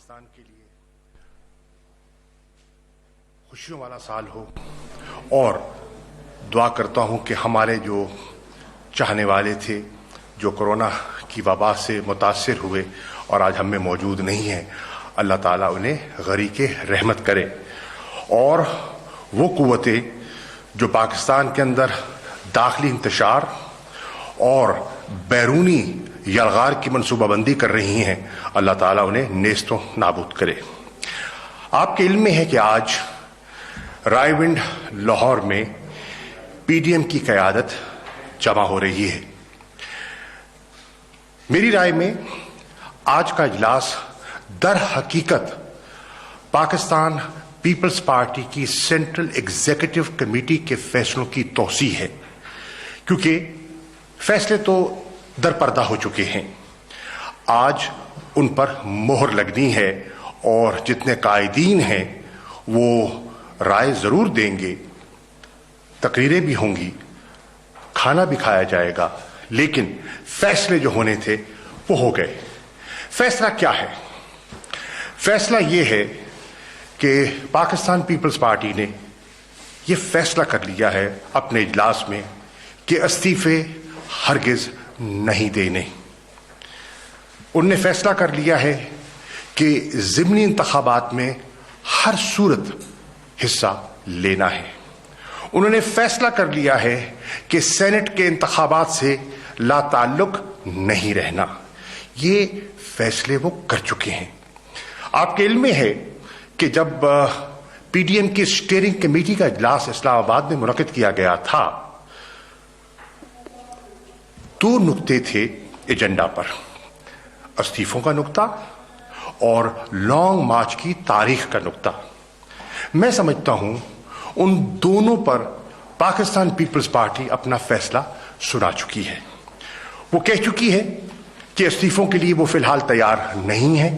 پاکستان کے لیے خوشیوں والا سال ہو اور دعا کرتا ہوں کہ ہمارے جو چاہنے والے تھے جو کورونا کی وبا سے متاثر ہوئے اور آج ہم میں موجود نہیں ہیں، اللہ تعالیٰ انہیں غریق رحمت کرے، اور وہ قوتیں جو پاکستان کے اندر داخلی انتشار اور بیرونی یلغار کی منصوبہ بندی کر رہی ہیں، اللہ تعالیٰ انہیں نیست و نابود کرے۔ آپ کے علم میں ہے کہ آج رائے ونڈ لاہور میں پی ڈی ایم کی قیادت جمع ہو رہی ہے۔ میری رائے میں آج کا اجلاس در حقیقت پاکستان پیپلز پارٹی کی سینٹرل ایگزیکٹو کمیٹی کے فیصلوں کی توسیع ہے، کیونکہ فیصلے تو در پردہ ہو چکے ہیں، آج ان پر مہر لگنی ہے اور جتنے قائدین ہیں وہ رائے ضرور دیں گے، تقریریں بھی ہوں گی، کھانا بھی کھایا جائے گا، لیکن فیصلے جو ہونے تھے وہ ہو گئے۔ فیصلہ کیا ہے؟ فیصلہ یہ ہے کہ پاکستان پیپلز پارٹی نے یہ فیصلہ کر لیا ہے اپنے اجلاس میں کہ استعفے ہرگز نہیں دینے۔ ان نے فیصلہ کر لیا ہے کہ ضمنی انتخابات میں ہر صورت حصہ لینا ہے۔ انہوں نے فیصلہ کر لیا ہے کہ سینٹ کے انتخابات سے لا تعلق نہیں رہنا۔ یہ فیصلے وہ کر چکے ہیں۔ آپ کے علم میں ہے کہ جب پی ڈی ایم کی اسٹیئرنگ کمیٹی کا اجلاس اسلام آباد میں منعقد کیا گیا تھا، 2 نقطے تھے ایجنڈا پر، استعفوں کا نقطہ اور لانگ مارچ کی تاریخ کا نقطہ۔ میں سمجھتا ہوں ان دونوں پر پاکستان پیپلز پارٹی اپنا فیصلہ سنا چکی ہے۔ وہ کہہ چکی ہے کہ استعفوں کے لیے وہ فی الحال تیار نہیں ہے،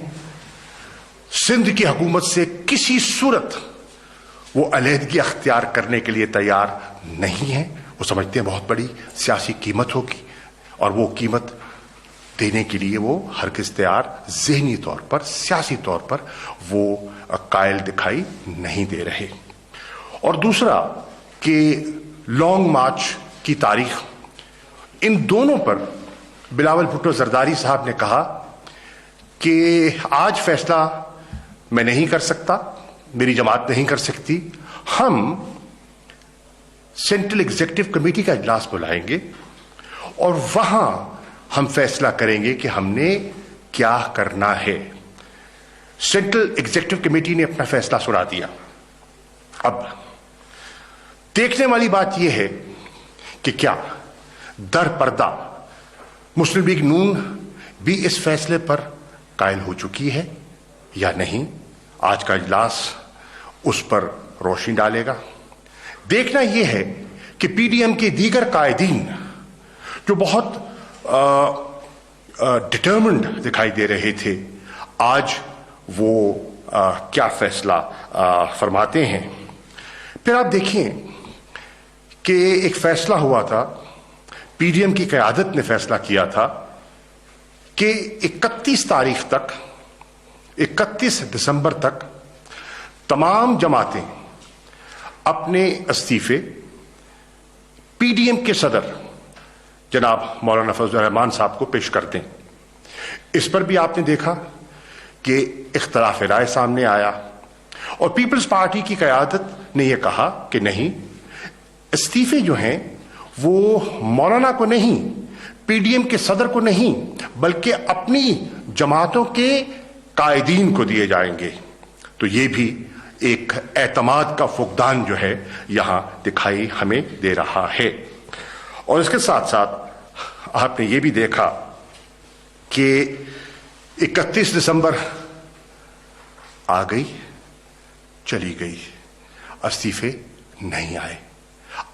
سندھ کی حکومت سے کسی صورت وہ علیحدگی اختیار کرنے کے لیے تیار نہیں ہے۔ وہ سمجھتے ہیں بہت بڑی سیاسی قیمت ہوگی اور وہ قیمت دینے کے لیے وہ ہرگز تیار ذہنی طور پر، سیاسی طور پر وہ قائل دکھائی نہیں دے رہے۔ اور دوسرا کہ لانگ مارچ کی تاریخ، ان دونوں پر بلاول بھٹو زرداری صاحب نے کہا کہ آج فیصلہ میں نہیں کر سکتا، میری جماعت نہیں کر سکتی، ہم سینٹرل ایگزیکٹو کمیٹی کا اجلاس بلائیں گے اور وہاں ہم فیصلہ کریں گے کہ ہم نے کیا کرنا ہے۔ سینٹرل ایگزیکٹو کمیٹی نے اپنا فیصلہ سنا دیا۔ اب دیکھنے والی بات یہ ہے کہ کیا در پردہ مسلم لیگ نون بھی اس فیصلے پر قائل ہو چکی ہے یا نہیں؟ آج کا اجلاس اس پر روشنی ڈالے گا۔ دیکھنا یہ ہے کہ پی ڈی ایم کے دیگر قائدین جو بہت ڈٹرمنڈ دکھائی دے رہے تھے، آج وہ کیا فیصلہ فرماتے ہیں۔ پھر آپ دیکھیں کہ ایک فیصلہ ہوا تھا، پی ڈی ایم کی قیادت نے فیصلہ کیا تھا کہ 31 دسمبر تک تمام جماعتیں اپنے استعفے پی ڈی ایم کے صدر جناب مولانا فضل الرحمان صاحب کو پیش کر دیں۔ اس پر بھی آپ نے دیکھا کہ اختلاف رائے سامنے آیا اور پیپلز پارٹی کی قیادت نے یہ کہا کہ نہیں، استعفے جو ہیں وہ مولانا کو نہیں، پی ڈی ایم کے صدر کو نہیں، بلکہ اپنی جماعتوں کے قائدین کو دیے جائیں گے۔ تو یہ بھی ایک اعتماد کا فقدان جو ہے یہاں دکھائی ہمیں دے رہا ہے۔ اور اس کے ساتھ ساتھ آپ نے یہ بھی دیکھا کہ 31 دسمبر آ گئی، چلی گئی، استعفے نہیں آئے۔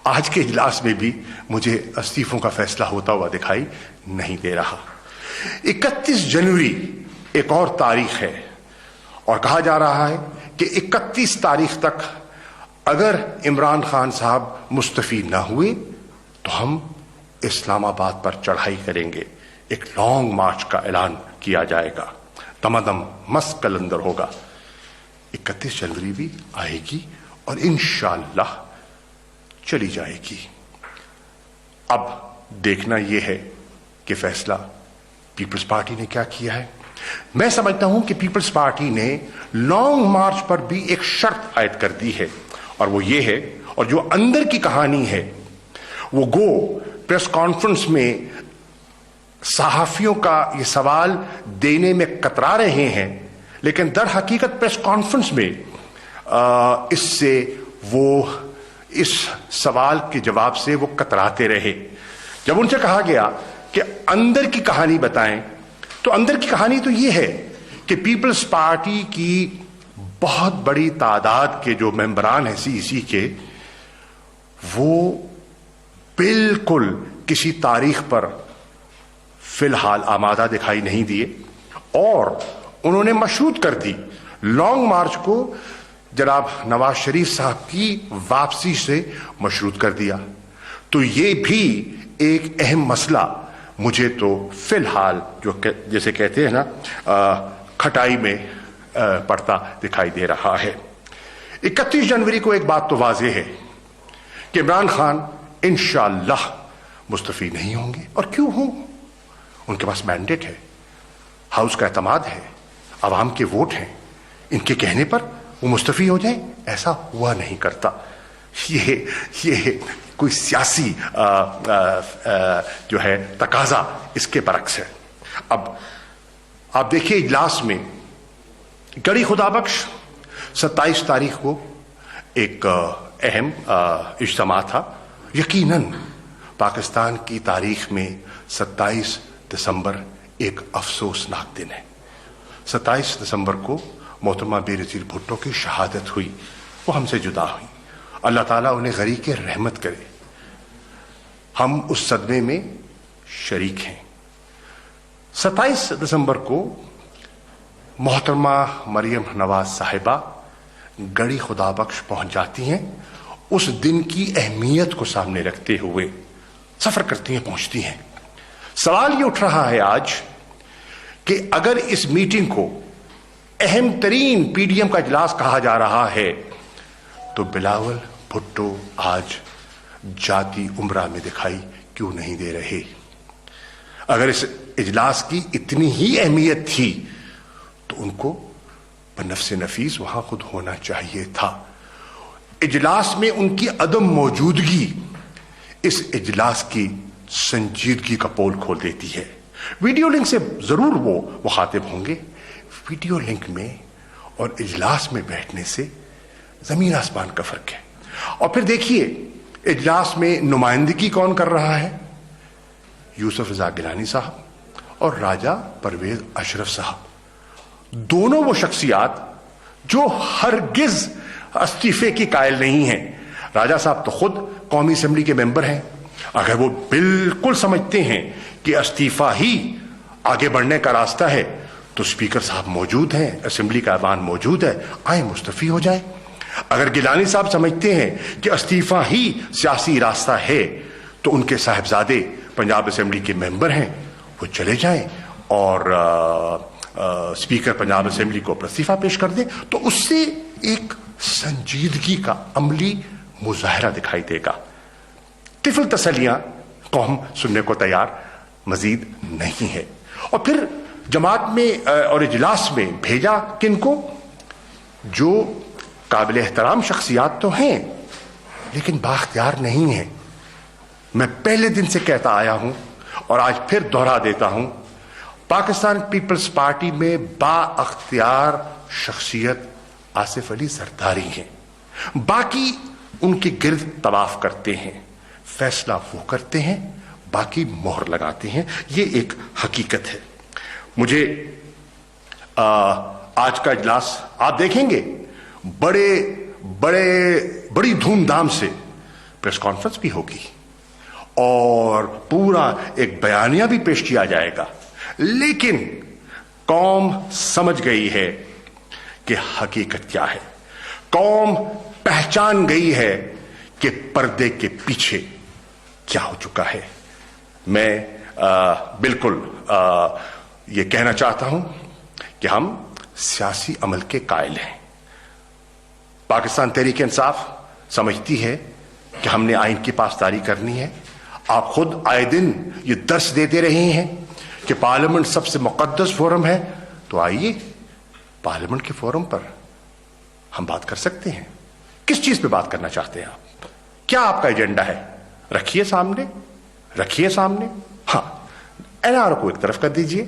آج کے اجلاس میں بھی مجھے استعفوں کا فیصلہ ہوتا ہوا دکھائی نہیں دے رہا۔ 31 جنوری ایک اور تاریخ ہے اور کہا جا رہا ہے کہ 31 تاریخ تک اگر عمران خان صاحب مستعفی نہ ہوئے تو ہم اسلام آباد پر چڑھائی کریں گے، ایک لانگ مارچ کا اعلان کیا جائے گا۔ दमादम मस्त कलंदर होगा। 31 जनवरी भी आएगी और इंशाअल्लाह चली जाएगी। अब देखना यह है कि फैसला पीपल्स पार्टी ने क्या किया है। मैं समझता हूं कि पीपल्स पार्टी ने लॉन्ग मार्च पर भी एक शर्त आयद कर दी है, और वो ये है, और जो अंदर की कहानी है वो गो प्रेस कॉन्फ्रेंस में सहाफियों का ये सवाल देने में कतरा रहे हैं, लेकिन दर हकीकत प्रेस कॉन्फ्रेंस में इससे वो इस सवाल के जवाब से वो कतराते रहे। जब उनसे कहा गया कि अंदर की कहानी बताएं, तो अंदर की कहानी तो ये है कि पीपल्स पार्टी की बहुत बड़ी तादाद के जो मेंबरान हैं सीईसी के, वो बिल्कुल किसी तारीख पर फिलहाल आमादा दिखाई नहीं दिए, और उन्होंने मशरूत कर दी लॉन्ग मार्च को जनाब नवाज शरीफ साहब की वापसी से मशरूत कर दिया। तो ये भी एक अहम मसला मुझे तो फिलहाल जो जैसे कहते हैं ना खटाई में पड़ता दिखाई दे रहा है। 31 जनवरी को एक बात तो वाज़ेह है कि इमरान खान इंशाअल्लाह मुस्तफी नहीं होंगे, और क्यों हों, उनके पास मैंडेट है, हाउस का एतमाद है, आवाम के वोट हैं, इनके कहने पर वो मुस्तफी हो जाए, ऐसा हुआ नहीं करता। ये कोई सियासी जो है तकाजा इसके बरक्स है। अब आप देखिए इजलास में गड़ी खुदाबख्श 27 तारीख को एक अहम इज्तिमा था। यकीनन पाकिस्तान की तारीख में 27 दिसंबर एक अफसोसनाक दिन है। 27 दिसंबर को मोहतरमा बेनज़ीर भुट्टो की शहादत हुई, वो हमसे जुदा हुई। अल्लाह ताला उन्हें गरी के रहमत करे। हम उस सदमे में शरीक हैं। 27 दिसंबर को मोहतरमा मरियम नवाज साहिबा गड़ी खुदाबख्श पहुंच जाती हैं। उस दिन की अहमियत को सामने रखते हुए सफर करती हैं, पहुंचती हैं। सवाल ये उठ रहा है आज कि अगर इस मीटिंग को अहम तरीन पीडीएम का इजलास कहा जा रहा है, तो बिलावल भुट्टो आज जाती उम्रा में दिखाई क्यों नहीं दे रहे। अगर इस इजलास की इतनी ही अहमियत थी तो उनको बनफ्से नफीस वहां खुद होना चाहिए था। इजलास में उनकी अदम मौजूदगी इस इजलास की संजीदगी का पोल खोल देती है। वीडियो लिंक से जरूर वो मुखातिब होंगे, वीडियो लिंक में और इजलास में बैठने से जमीन आसमान का फर्क है। और फिर देखिए इजलास में नुमाइंदगी कौन कर रहा है, यूसुफ रजा गिलानी साहब और राजा परवेज अशरफ साहब, दोनों वो शख्सियात जो हरगिज इस्तीफे की कायल नहीं है। राजा साहब तो खुद कौमी असेंबली के मेंबर हैं। अगर वो बिल्कुल समझते हैं कि इस्तीफा ही आगे बढ़ने का रास्ता है, तो स्पीकर साहब मौजूद हैं, असेंबली का ऐवान मौजूद है, आए मुस्तफी हो जाए। अगर गिलानी साहब समझते हैं कि इस्तीफा ही सियासी रास्ता है, तो उनके साहिबजादे पंजाब असेंबली के मेंबर हैं, वो चले जाएं और स्पीकर पंजाब असेंबली को इस्तीफा पेश कर दें। तो उससे एक संजीदगी का अमली मुजाहरा दिखाई देगा। तिफल तसलियां कौम सुनने को तैयार मजीद नहीं है। और फिर जमात में और इजलास में भेजा किनको, जो काबिल एहतराम शख्सियात तो हैं लेकिन बाख्तियार नहीं है। मैं पहले दिन से कहता आया हूं और आज फिर दोहरा देता हूं, पाकिस्तान पीपल्स पार्टी में बाअख्तियार शख्सियत आसिफ अली जरदारी हैं। बाकी उनके गिर्द तवाफ करते हैं, फैसला वो करते हैं, बाकी मोहर लगाते हैं। ये एक हकीकत है। मुझे आज का इजलास आप देखेंगे बड़ी धूमधाम से प्रेस कॉन्फ्रेंस भी होगी और पूरा एक बयानिया भी पेश किया जाएगा। लेकिन कौम समझ गई है कि हकीकत क्या है। कौम पहचान गई है कि पर्दे के पीछे क्या हो चुका है। मैं बिल्कुल ये कहना चाहता हूं کہ ہم سیاسی عمل کے قائل ہیں. پاکستان تحریک انصاف سمجھتی ہے کہ ہم نے آئین کی پاسداری کرنی ہے. آپ خود آئے دن یہ درس دیتے رہے ہیں کہ پارلیمنٹ سب سے مقدس فورم ہے, تو آئیے پارلیمنٹ کے فورم پر ہم بات کر سکتے ہیں. کس چیز پہ بات کرنا چاہتے ہیں آپ؟ کیا آپ کا ایجنڈا ہے؟ رکھیے سامنے, رکھیے سامنے. ہاں, این آر او کو ایک طرف کر دیجئے.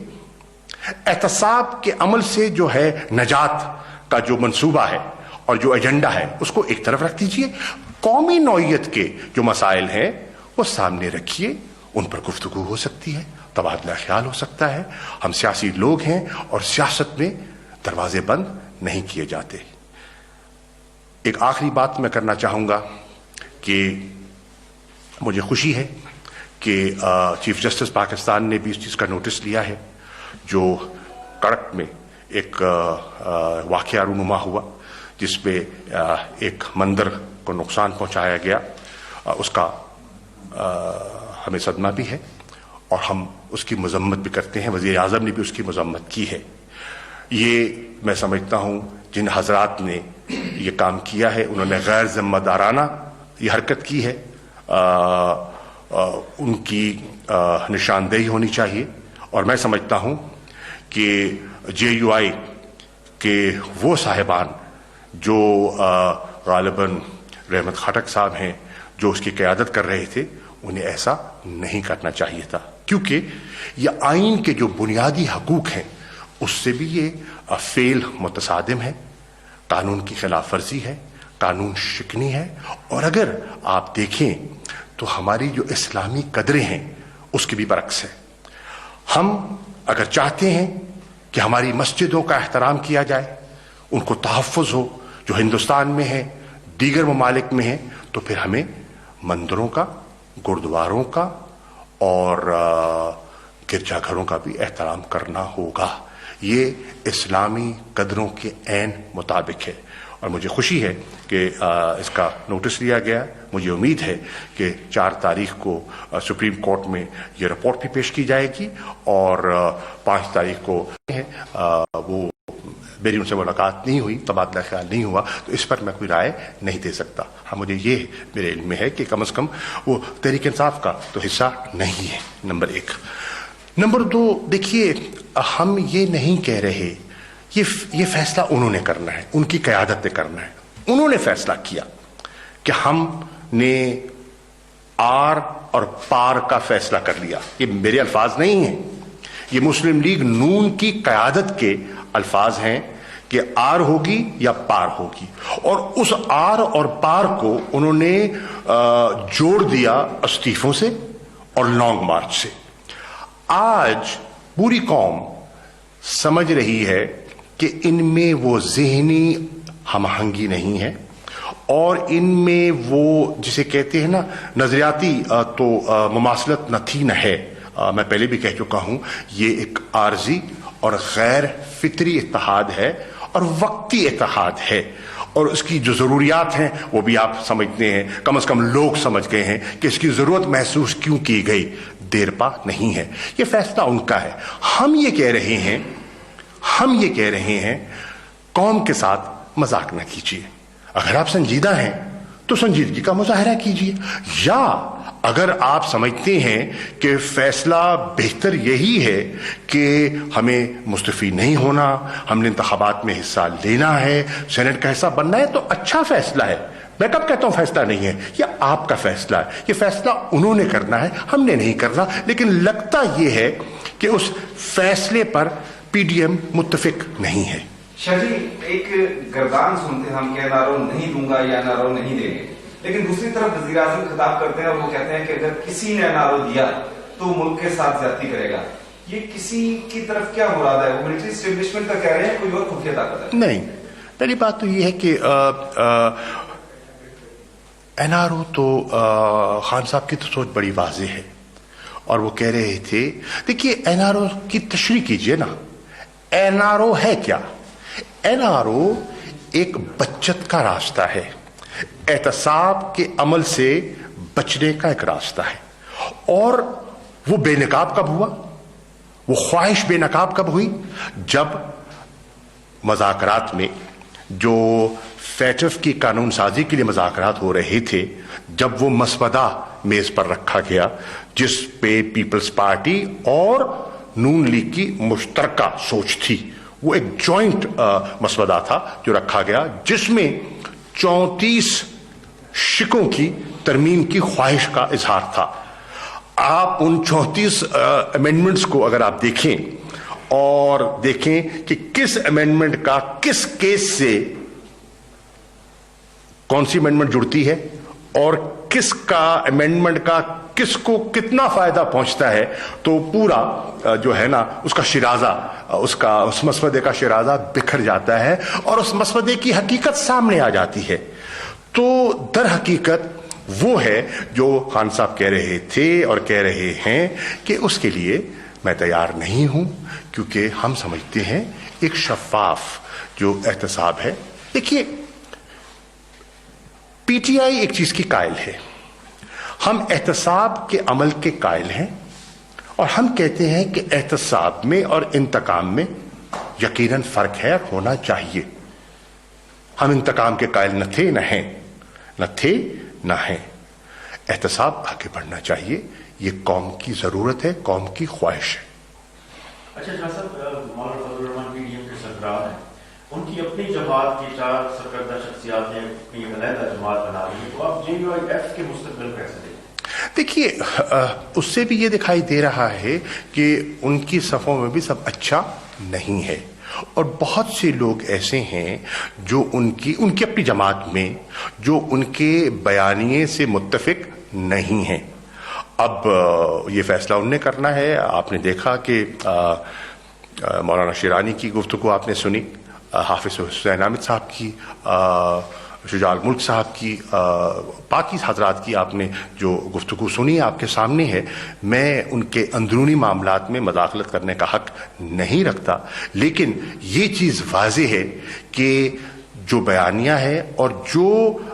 احتساب کے عمل سے جو ہے نجات کا جو منصوبہ ہے اور جو ایجنڈا ہے اس کو ایک طرف رکھ دیجئے. قومی نوعیت کے جو مسائل ہیں وہ سامنے رکھیے, ان پر گفتگو ہو سکتی ہے, تبادلہ خیال ہو سکتا ہے. ہم سیاسی لوگ ہیں اور سیاست میں دروازے بند نہیں کیے جاتے. ایک آخری بات میں کرنا چاہوں گا کہ مجھے خوشی ہے کہ چیف جسٹس پاکستان نے بھی اس چیز کا نوٹس لیا ہے. جو کڑک میں ایک واقعہ رونما ہوا جس پہ ایک مندر کو نقصان پہنچایا گیا, اس کا ہمیں صدمہ بھی ہے اور ہم اس کی مذمت بھی کرتے ہیں. وزیر اعظم نے بھی اس کی مذمت کی ہے. یہ میں سمجھتا ہوں جن حضرات نے یہ کام کیا ہے انہوں نے غیر ذمہ دارانہ یہ حرکت کی ہے. ان کی نشاندہی ہونی چاہیے. اور میں سمجھتا ہوں کہ جے یو آئی کے وہ صاحبان جو غالباً رحمت خٹک صاحب ہیں جو اس کی قیادت کر رہے تھے, انہیں ایسا نہیں کرنا چاہیے تھا, کیونکہ یہ آئین کے جو بنیادی حقوق ہیں اس سے بھی یہ فعل متصادم ہے, قانون کی خلاف ورزی ہے, قانون شکنی ہے. اور اگر آپ دیکھیں تو ہماری جو اسلامی قدریں ہیں اس کے بھی برعکس ہے. ہم اگر چاہتے ہیں کہ ہماری مسجدوں کا احترام کیا جائے, ان کو تحفظ ہو جو ہندوستان میں ہے, دیگر ممالک میں ہیں, تو پھر ہمیں مندروں کا, گردواروں کا اور گرجا گھروں کا بھی احترام کرنا ہوگا. یہ اسلامی قدروں کے عین مطابق ہے. اور مجھے خوشی ہے کہ اس کا نوٹس لیا گیا. مجھے امید ہے کہ 4 تاریخ کو سپریم کورٹ میں یہ رپورٹ بھی پیش کی جائے گی اور 5 تاریخ کو وہ میری ان سے ملاقات نہیں ہوئی, تبادلہ خیال نہیں ہوا, تو اس پر میں کوئی رائے نہیں دے سکتا. ہاں, مجھے یہ میرے علم میں ہے کہ کم از کم وہ تحریک انصاف کا تو حصہ نہیں ہے. نمبر 1. نمبر 2, دیکھیے ہم یہ نہیں کہہ رہے, یہ فیصلہ انہوں نے کرنا ہے, ان کی قیادت نے کرنا ہے. انہوں نے فیصلہ کیا کہ ہم نے آر اور پار کا فیصلہ کر لیا. یہ میرے الفاظ نہیں ہیں, یہ مسلم لیگ نون کی قیادت کے الفاظ ہیں کہ آر ہوگی یا پار ہوگی. اور اس آر اور پار کو انہوں نے جوڑ دیا استعفوں سے اور لانگ مارچ سے. آج پوری قوم سمجھ رہی ہے کہ ان میں وہ ذہنی ہم آہنگی نہیں ہے اور ان میں وہ جسے کہتے ہیں نا نظریاتی تو مماثلت نہ تھی نہ ہے. میں پہلے بھی کہہ چکا ہوں, یہ ایک عارضی اور غیر فطری اتحاد ہے اور وقتی اتحاد ہے. اور اس کی جو ضروریات ہیں وہ بھی آپ سمجھتے ہیں, کم از کم لوگ سمجھ گئے ہیں کہ اس کی ضرورت محسوس کیوں کی گئی. دیر پا نہیں ہے, یہ فیصلہ ان کا ہے. ہم یہ کہہ رہے ہیں قوم کے ساتھ مذاق نہ کیجیے. اگر آپ سنجیدہ ہیں تو سنجیدگی کا مظاہرہ کیجیے, یا اگر آپ سمجھتے ہیں کہ فیصلہ بہتر یہی ہے کہ ہمیں مستعفی نہیں ہونا, ہم نے انتخابات میں حصہ لینا ہے, سینٹ کا حصہ بننا ہے, تو اچھا فیصلہ ہے. میں کب کہتا ہوں فیصلہ نہیں ہے, یہ آپ کا فیصلہ ہے. یہ فیصلہ انہوں نے کرنا ہے, ہم نے نہیں کرنا. لیکن لگتا یہ ہے کہ اس فیصلے پر پی ڈی ایم متفق نہیں ہے. شاہ جی, ایک گردان سنتے ہیں ہم کہ این آر او نہیں دوں گا یا این آر او نہیں دیں گے, لیکن دوسری طرف وزیر اعظم خطاب کرتے ہیں اور وہ کہتے ہیں کہ اگر کسی نے این آر او دیا تو ملک کے ساتھ زیادتی کرے گا. یہ کسی کی طرف کیا مراد ہے؟ وہ ملٹری اسٹیبلشمنٹ کا کہہ رہے ہیں, کوئی اور خفیہ طاقت ہے؟ نہیں, پہلی بات تو یہ ہے کہ این آر او تو خان صاحب کی تو سوچ بڑی واضح ہے اور وہ کہہ رہے تھے, دیکھیے این آر او کی تشریح کیجئے نا. این آر او ہے کیا؟ این آر او ایک بچت کا راستہ ہے, احتساب کے عمل سے بچنے کا ایک راستہ ہے. اور وہ بے نقاب کب ہوا, وہ خواہش بے نقاب کب ہوئی؟ جب मज़ाकरात में जो फैटफ की कानून साजी के लिए मज़ाकरात हो रहे थे, जब वो मसवदा मेज़ पर रखा गया जिस पे पीपल्स पार्टी और नून लीग की मुश्तरका सोच थी, वो एक जॉइंट मसवदा था जो रखा गया, जिसमें 34 शिकों की तरमीम की ख्वाहिश का इजहार था। आप उन 34 अमेंडमेंट्स को अगर आप देखें और देखें कि किस अमेंडमेंट का किस केस से कौन सी अमेंडमेंट जुड़ती है और किसका अमेंडमेंट का किसको कितना फायदा पहुंचता है, तो पूरा जो है ना उसका शिराजा, उस मसवदे का शिराजा बिखर जाता है और उस मसवदे की हकीकत सामने आ जाती है। तो दर हकीकत वो है जो खान साहब कह रहे थे और कह रहे हैं कि उसके लिए मैं तैयार नहीं हूं, क्योंकि हम समझते हैं एक शफाफ जो एहतसाब है। देखिए, पीटीआई एक चीज की कायल है, हम एहतसाब के अमल के कायल हैं और हम कहते हैं कि एहतसाब में और इंतकाम में यकीनन फर्क है और होना चाहिए। हम इंतकाम के कायल न थे न हैं, न थे न हैं। एहतसाब आगे बढ़ना चाहिए, ये कौम की जरूरत है, कौम की ख्वाहिश है। अच्छा शाह साहब, मौलाना फजल रहमान पीडीएम के सरबराह हैं, उनकी अपनी जमात की 4 सरकर्दा शख्सियात ने अपनी अलहदा जमात बना ली है, तो आप JUIF के मुस्तकबिल कैसे देखते? देखिए, उससे भी ये दिखाई दे रहा है कि उनकी सफ़ों में भी सब अच्छा नहीं है और बहुत से लोग ऐसे हैं जो उनकी अपनी जमात में जो उनके बयानिए से मुत्तफिक नहीं हैं। अब ये फैसला उन्हें करना है। आपने देखा कि मौलाना शिरानी की गुफ्तगू आपने सुनी, हाफिज हुसैन हामिद साहब की, शुजाल मुल्क साहब की, बाकी हजरात की आपने जो गुफ्तगू सुनी आपके सामने है। मैं उनके अंदरूनी मामलात में मदाखलत करने का हक नहीं रखता, लेकिन ये चीज़ वाज़ेह है कि जो बयानिया है और जो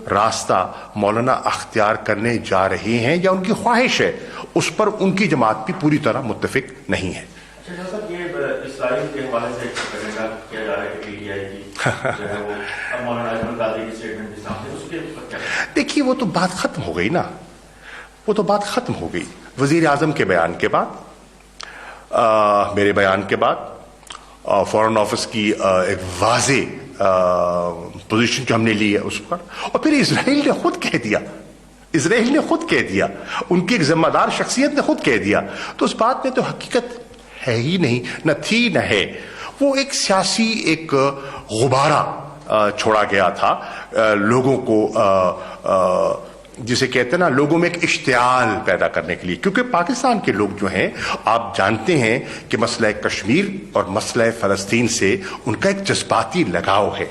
रास्ता मौलाना अख्तियार करने जा रहे हैं या उनकी ख्वाहिश है, उस पर उनकी जमात भी पूरी तरह मुत्तफिक नहीं है। अच्छा सर, ये इसराइल के हवाले से किया जा रहा है कि पीटीआई की जो है वो अब मौलाना अजमल कादरी की स्टेटमेंट के सामने, उसके ऊपर क्या? देखिए, वो तो बात खत्म हो गई ना, वो तो बात खत्म हो गई। वजीर आजम के बयान के बाद, मेरे बयान के बाद, फॉरेन ऑफिस की एक वाजे पोजीशन जो हमने ली है उस पर, और फिर इसराइल ने खुद कह दिया, इसराइल ने खुद कह दिया, उनकी एक जिम्मेदार शख्सियत ने खुद कह दिया, तो उस बात में तो हकीकत है ही नहीं, न थी न है। वो एक सियासी एक गुब्बारा छोड़ा गया था लोगों को, जिसे कहते हैं ना, लोगों में एक इश्तियाल पैदा करने के लिए, क्योंकि पाकिस्तान के लोग जो हैं, आप जानते हैं कि मसला कश्मीर और मसला फ़लस्तीन से उनका एक जज्बाती लगाव है,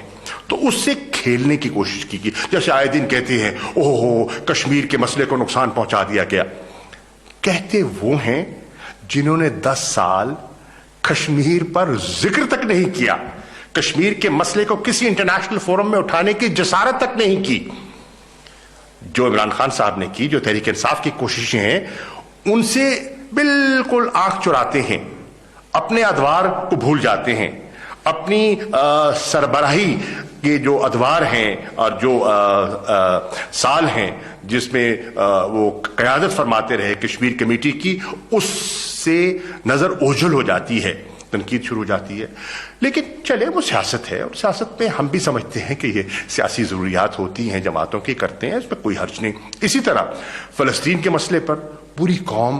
तो उससे खेलने की कोशिश की। जैसे आए दिन कहते हैं, ओहो कश्मीर के मसले को नुकसान पहुंचा दिया गया। कहते वो हैं जिन्होंने 10 साल कश्मीर पर जिक्र तक नहीं किया, कश्मीर के मसले को किसी इंटरनेशनल फोरम में उठाने की जसारत तक नहीं की। जो इमरान खान साहब ने की, जो तहरीक इंसाफ की कोशिशें हैं, उनसे बिल्कुल आंख चुराते हैं, अपने अदवार को भूल जाते हैं, अपनी सरबराही के जो अदवार हैं और जो साल हैं जिसमें वो क़यादत फरमाते रहे कश्मीर कमेटी की, उससे नज़र ओझल हो जाती है, तनकीद शुरू हो जाती है। लेकिन चले, वो सियासत है और सियासत में हम भी समझते हैं कि ये सियासी ज़रूरियात होती हैं, जमातों की करते हैं, इसमें कोई हर्ज नहीं। इसी तरह फ़लस्तीन के मसले पर पूरी कौम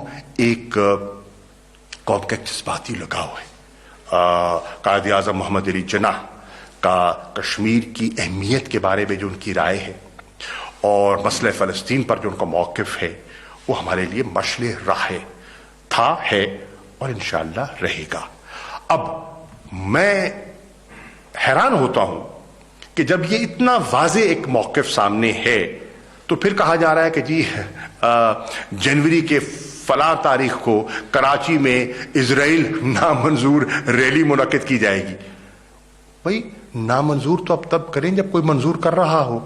का जज्बाती लगाव है। कायद आज़म मोहम्मद अली जिन्नाह का कश्मीर की अहमियत के बारे में जो उनकी राय है और मसले फ़लस्तीन पर जो उनका मौक़िफ़ है, वो हमारे लिए मशले राह था, है और इंशाअल्लाह रहेगा। अब मैं हैरान होता हूं कि जब ये इतना वाज़े एक मौक़िफ़ सामने है, तो फिर कहा जा रहा है कि जी जनवरी के फला तारीख को कराची में इजराइल नामंजूर रैली मुनक्किद की जाएगी। भाई, नामंजूर तो अब तब करें जब कोई मंजूर कर रहा हो,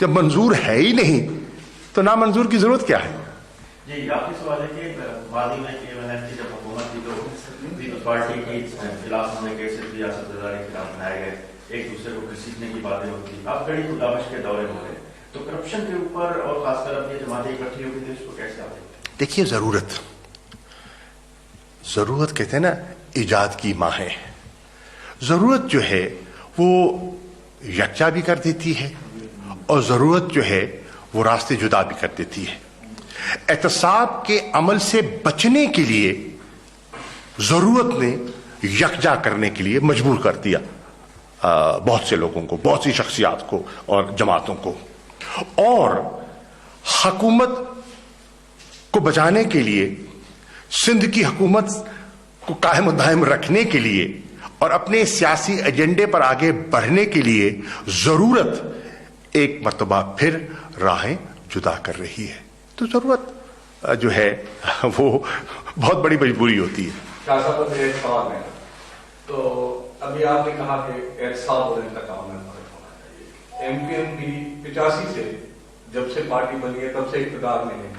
जब मंजूर है ही नहीं तो नामंजूर की जरूरत क्या है? जी, आपकी सवाल है कि वादी में जब हुकूमत थी तो पीपल्स पार्टी की खिलाफ उन्होंने केसेस भी रियासत वज़ारी के खिलाफ बनाए गए, एक दूसरे को घसीटने की बातें होती, अब कड़ी खुदाबश के दौरे हो रहे, तो करप्शन के ऊपर और खासकर अब ये जमातें इकट्ठी होगी तो इसको कैसे आप देखते हैं? देखिए, जरूरत कहते हैं ना इजाद की माँ है। जरूरत जो है वो यकजा भी कर देती है और जरूरत जो है वो रास्ते जुदा भी कर देती है। एहतसाब के अमल से बचने के लिए जरूरत ने यकजा करने के लिए मजबूर कर दिया बहुत से लोगों को, बहुत सी शख्सियात को और जमातों को, और हुकूमत को बचाने के लिए, सिंध की हुकूमत को कायम दायम रखने के लिए और अपने सियासी एजेंडे पर आगे बढ़ने के लिए जरूरत एक मर्तबा फिर राहें जुदा कर रही है। तो जरूरत जो है वो बहुत बड़ी मजबूरी होती है। शाह साहब मेरे एक सवाल है, तो अभी आपने कहा कि एहतसाब और इंतकाम में फर्क होना चाहिए। एमपीएमपी 85 से जब से पार्टी बनी है तब से इक़्तिदार में है,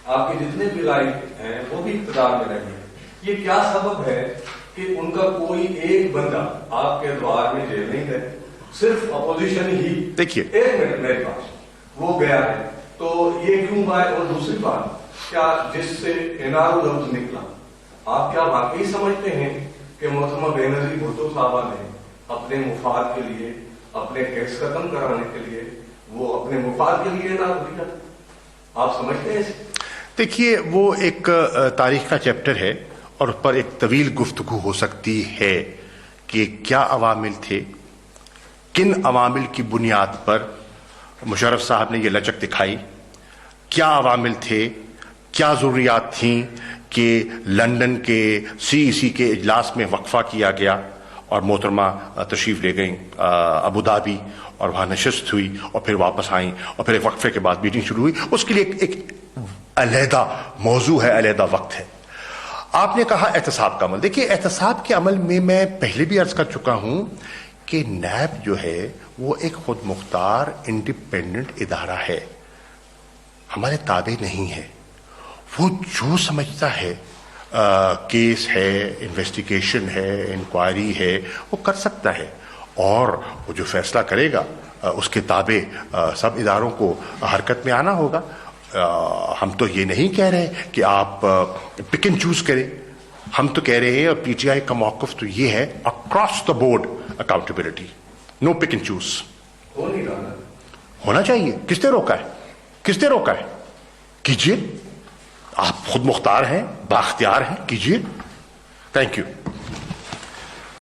आपके जितने भी लाइक हैं वो भी इक़्तिदार में रहे हैं। ये क्या सबब है कि उनका कोई एक बंदा आपके द्वार में जेल नहीं गए, सिर्फ अपोजिशन ही, देखिए एक मिनट मेरे पास वो गया है, तो ये क्यों बात? और दूसरी बात, क्या जिससे एनआरओ लफ्ज निकला, आप क्या वाकई समझते हैं कि मोहतरमा बेनजीर भुट्टो साहबा ने अपने मुफाद के लिए, अपने केस खत्म कराने के लिए, वो अपने मुफाद के लिए एनआरओ दिया? आप समझते हैं? देखिए, वो एक तारीख का चैप्टर है और उस पर एक तवील गुफ्तगू हो सकती है कि क्या अवामिल थे, किन अवामिल की बुनियाद पर मुशर्रफ साहब ने ये लचक दिखाई, क्या अवामिल थे, क्या ज़रूरियात थीं कि लंदन के CEC के इजलास में वक्फा किया गया और मोहतरमा तशरीफ ले गई अबू धाबी और वहाँ नशस्त हुई और फिर वापस आई और फिर एक वक्फे के बाद मीटिंग शुरू हुई। उसके लिए एक अलहदा मौजू है, अलहदा वक्त है। आपने कहा एहतसाब का अमल। देखिए, एहतसाब के अमल में मैं पहले भी अर्ज कर चुका हूं कि नैब जो है वो एक खुद मुख्तार इंडिपेंडेंट इदारा है, हमारे ताबे नहीं है। वो जो समझता है केस है, इन्वेस्टिगेशन है, इंक्वायरी है, वो कर सकता है और वो जो फैसला करेगा उसके ताबे सब इदारों को हरकत में आना होगा। हम तो ये नहीं कह रहे कि आप पिक एंड चूज करें, हम तो कह रहे हैं और पीटीआई का मौक़िफ़ तो ये है across the board accountability, no pick and choose. हो नहीं रहा, होना चाहिए। किसने रोका है? किसने रोका है? कीजिए, आप खुद मुख्तार हैं, बाख्तियार हैं, कीजिए। Thank you.